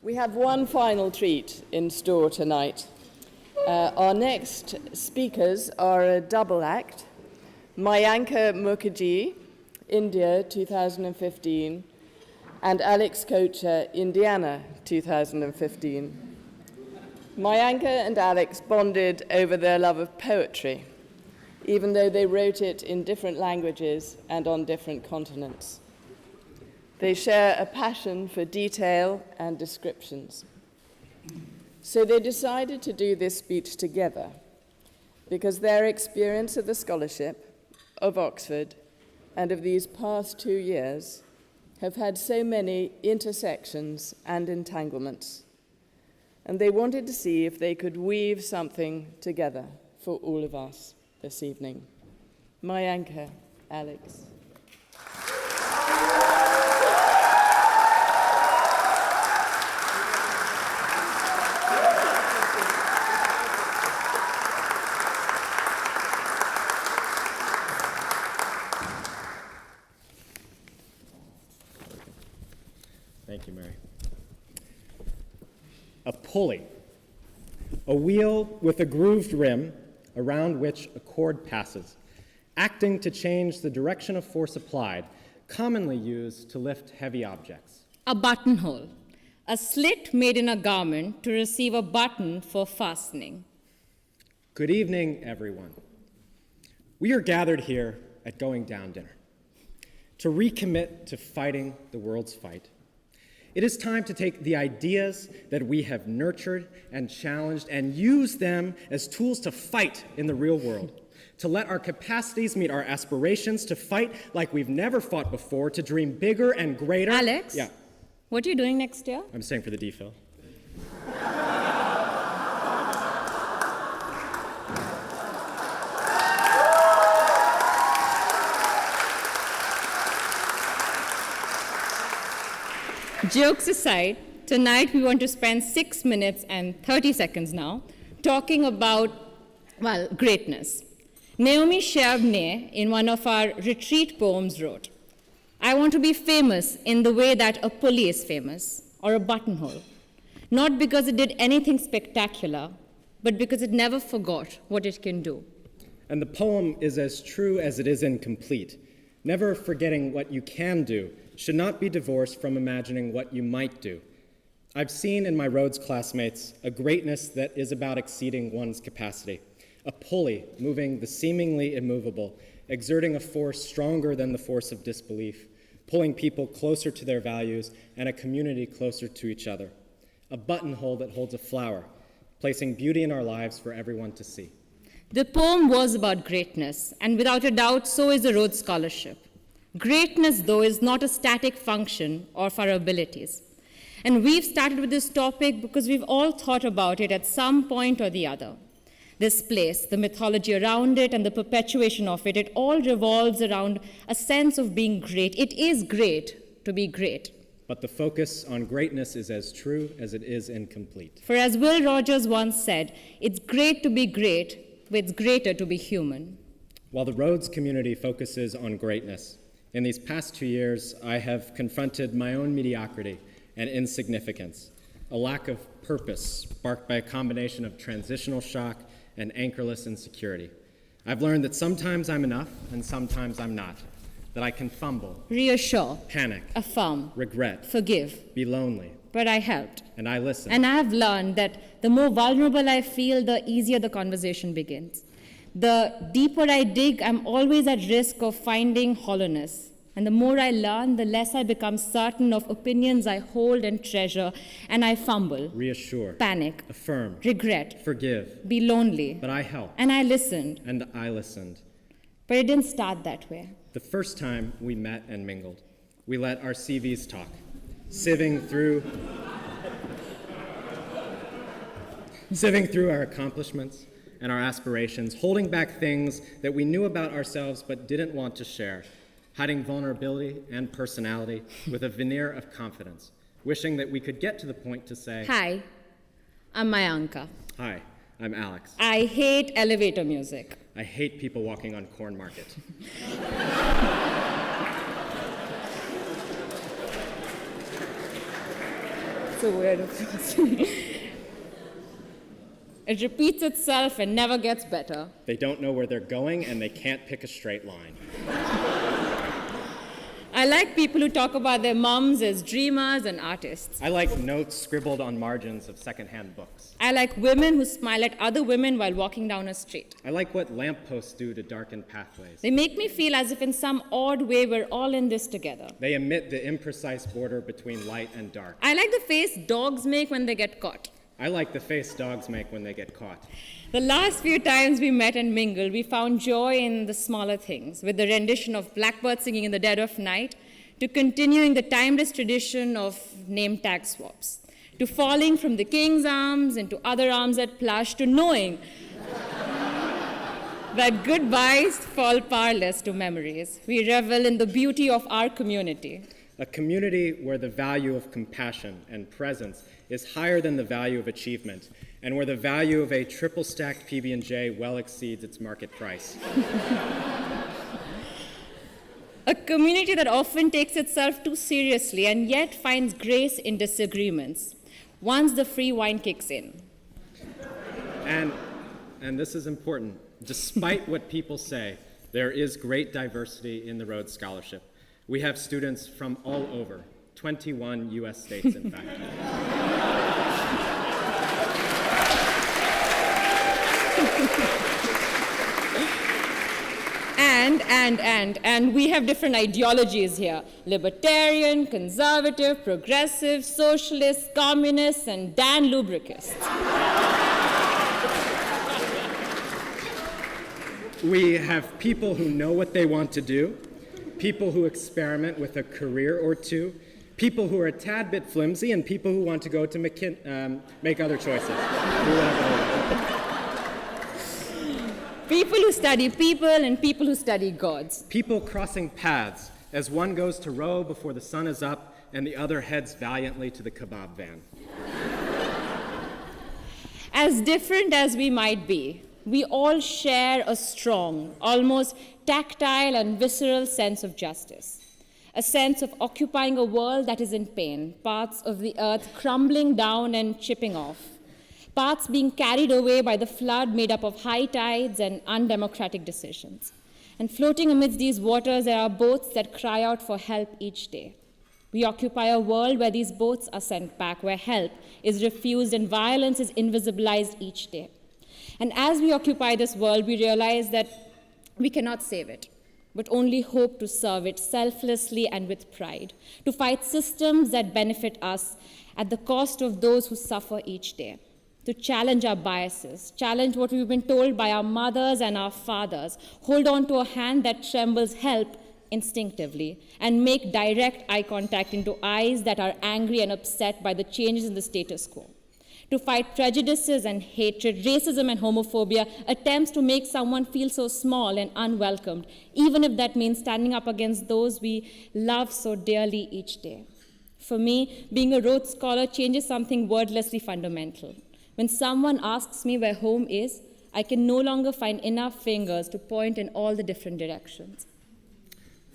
We have one final treat in store tonight. Our next speakers are a double act. Mayanka Mukherji, India, 2015, and Alex Coccia, Indiana, 2015. Mayanka and Alex bonded over their love of poetry, even though they wrote it in different languages and on different continents. They share a passion for detail and descriptions. So they decided to do this speech together because their experience of the scholarship, of Oxford, and of these past 2 years have had so many intersections and entanglements. And they wanted to see if they could weave something together for all of us this evening. Mayanka, Alex. Thank you, Mary. A pulley, a wheel with a grooved rim around which a cord passes, acting to change the direction of force applied, commonly used to lift heavy objects. A buttonhole, a slit made in a garment to receive a button for fastening. Good evening, everyone. We are gathered here at Going Down Dinner to recommit to fighting the world's fight. It is time to take the ideas that we have nurtured and challenged and use them as tools to fight in the real world, to let our capacities meet our aspirations, to fight like we've never fought before, to dream bigger and greater. Alex? Yeah. What are you doing next year? I'm staying for the DPhil. Jokes aside, tonight we want to spend 6 minutes and 30 seconds now talking about, well, greatness. Naomi Shevne, in one of our retreat poems, wrote, "I want to be famous in the way that a pulley is famous, or a buttonhole, not because it did anything spectacular, but because it never forgot what it can do." And the poem is as true as it is incomplete. Never forgetting what you can do should not be divorced from imagining what you might do. I've seen in my Rhodes classmates a greatness that is about exceeding one's capacity, a pulley moving the seemingly immovable, exerting a force stronger than the force of disbelief, pulling people closer to their values and a community closer to each other, a buttonhole that holds a flower, placing beauty in our lives for everyone to see. The poem was about greatness, and without a doubt, so is the Rhodes Scholarship. Greatness, though, is not a static function of our abilities. And we've started with this topic because we've all thought about it at some point or the other. This place, the mythology around it, and the perpetuation of it, it all revolves around a sense of being great. It is great to be great. But the focus on greatness is as true as it is incomplete. For as Will Rogers once said, it's great to be great, but it's greater to be human. While the Rhodes community focuses on greatness, in these past 2 years, I have confronted my own mediocrity and insignificance, a lack of purpose sparked by a combination of transitional shock and anchorless insecurity. I've learned that sometimes I'm enough and sometimes I'm not, that I can fumble, Reassure, panic, affirm, regret, forgive. be lonely, But I helped. and I listen. And I have learned that the more vulnerable I feel, the easier the conversation begins. The deeper I dig, I'm always at risk of finding hollowness. And the more I learn, the less I become certain of opinions I hold and treasure, and I fumble, Reassure, panic, affirm, regret, forgive, be lonely. but I helped, And I listened, and I listened. but it didn't start that way. The first time we met and mingled, we let our CVs talk, sieving through our accomplishments and our aspirations, holding back things that we knew about ourselves but didn't want to share, hiding vulnerability and personality with a veneer of confidence, wishing that we could get to the point to say, Hi, I'm Mayanka. "Hi, I'm Alex. I hate elevator music. I hate people walking on Corn Market." a weird approach. It repeats itself and never gets better. They don't know where they're going, and they can't pick a straight line. I like people who talk about their moms as dreamers and artists. I like notes scribbled on margins of secondhand books. I like women who smile at other women while walking down a street. I like what lampposts do to darken pathways. They make me feel as if in some odd way we're all in this together. They emit the imprecise border between light and dark. I like the face dogs make when they get caught. I like the face dogs make when they get caught. The last few times we met and mingled, we found joy in the smaller things, with the rendition of blackbird singing in the dead of night, to continuing the timeless tradition of name tag swaps, to falling from the king's arms into other arms at plush, to knowing that goodbyes fall powerless to memories. We revel in the beauty of our community. A community where the value of compassion and presence is higher than the value of achievement, and where the value of a triple-stacked PB&J well exceeds its market price. A community that often takes itself too seriously and yet finds grace in disagreements, once the free wine kicks in. And this is important, despite what people say, there is great diversity in the Rhodes Scholarship. We have students from all over, 21 US states, in fact. And we have different ideologies here. Libertarian, conservative, progressive, socialist, communist, and Dan lubricist. We have people who know what they want to do, people who experiment with a career or two, people who are a tad bit flimsy, and people who want to go to make other choices. People who study people and people who study gods. People crossing paths as one goes to row before the sun is up and the other heads valiantly to the kebab van. As different as we might be, we all share a strong, almost tactile and visceral sense of justice. A sense of occupying a world that is in pain, parts of the earth crumbling down and chipping off. Parts being carried away by the flood made up of high tides and undemocratic decisions. And floating amidst these waters, there are boats that cry out for help each day. We occupy a world where these boats are sent back, where help is refused and violence is invisibilized each day. And as we occupy this world, we realize that we cannot save it, but only hope to serve it selflessly and with pride, to fight systems that benefit us at the cost of those who suffer each day. To challenge our biases, challenge what we've been told by our mothers and our fathers, hold on to a hand that trembles help instinctively, and make direct eye contact into eyes that are angry and upset by the changes in the status quo. To fight prejudices and hatred, racism and homophobia, attempts to make someone feel so small and unwelcomed, even if that means standing up against those we love so dearly each day. For me, being a Rhodes Scholar changes something wordlessly fundamental. When someone asks me where home is, I can no longer find enough fingers to point in all the different directions.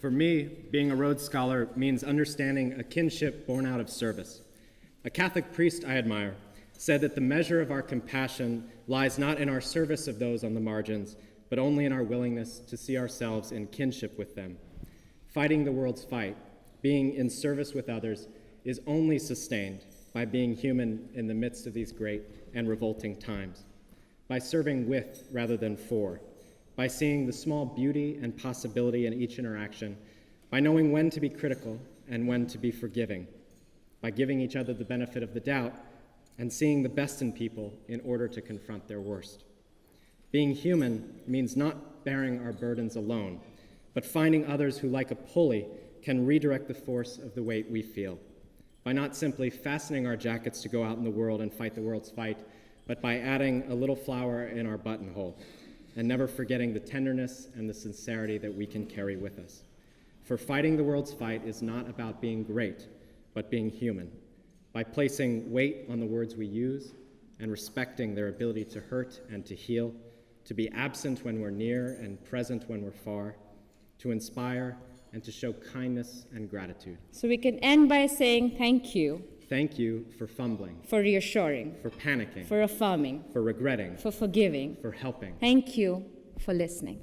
For me, being a Rhodes Scholar means understanding a kinship born out of service. A Catholic priest I admire said that the measure of our compassion lies not in our service of those on the margins, but only in our willingness to see ourselves in kinship with them. Fighting the world's fight, being in service with others, is only sustained by being human in the midst of these great and revolting times, by serving with rather than for, by seeing the small beauty and possibility in each interaction, by knowing when to be critical and when to be forgiving, by giving each other the benefit of the doubt and seeing the best in people in order to confront their worst. Being human means not bearing our burdens alone, but finding others who, like a pulley, can redirect the force of the weight we feel, by not simply fastening our jackets to go out in the world and fight the world's fight, but by adding a little flower in our buttonhole, and never forgetting the tenderness and the sincerity that we can carry with us. For fighting the world's fight is not about being great, but being human, by placing weight on the words we use and respecting their ability to hurt and to heal, to be absent when we're near and present when we're far, to inspire and to show kindness and gratitude. So we can end by saying thank you Thank you for fumbling, for reassuring, for panicking, for affirming, for regretting, for forgiving. for helping. Thank you for listening.